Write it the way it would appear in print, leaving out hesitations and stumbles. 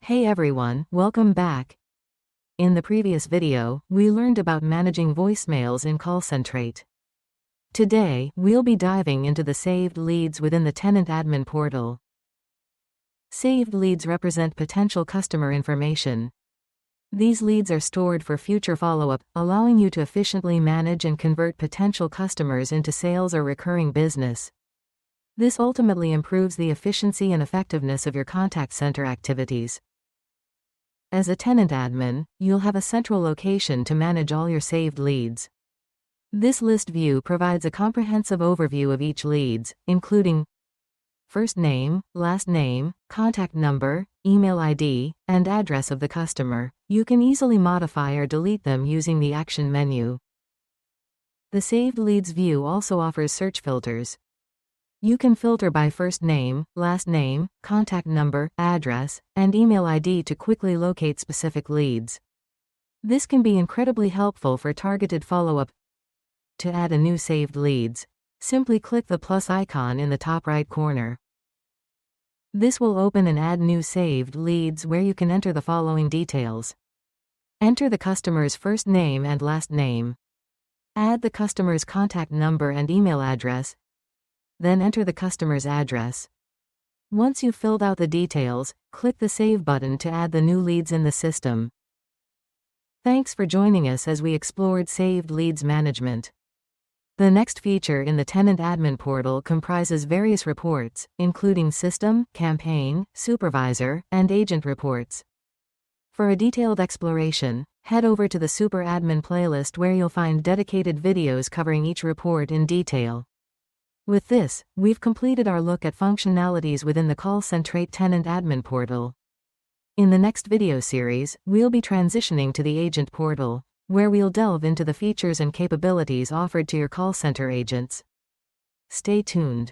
Hey everyone, welcome back. In the previous video, we learned about managing voicemails in CallCentrate. Today, we'll be diving into the saved leads within the Tenant admin portal. Saved leads represent potential customer information. These leads are stored for future follow-up, allowing you to efficiently manage and convert potential customers into sales or recurring business. This ultimately improves the efficiency and effectiveness of your contact center activities. As a tenant admin, you'll have a central location to manage all your saved leads. This list view provides a comprehensive overview of each leads, including first name, last name, contact number, email ID, and address of the customer. You can easily modify or delete them using the action menu. The saved leads view also offers search filters. You can filter by first name, last name, contact number, address, and email ID to quickly locate specific leads. This can be incredibly helpful for targeted follow-up. To add a new saved leads, simply click the plus icon in the top right corner. This will open and add new saved leads where you can enter the following details. Enter the customer's first name and last name. Add the customer's contact number and email address. Then enter the customer's address. Once you've filled out the details, click the Save button to add the new leads in the system. Thanks for joining us as we explored saved leads management. The next feature in the Tenant admin portal comprises various reports, including system, campaign, supervisor, and agent reports. For a detailed exploration, head over to the Super Admin playlist where you'll find dedicated videos covering each report in detail. With this, we've completed our look at functionalities within the CallCentrate Tenant admin portal. In the next video series, we'll be transitioning to the agent portal, where we'll delve into the features and capabilities offered to your call center agents. Stay tuned.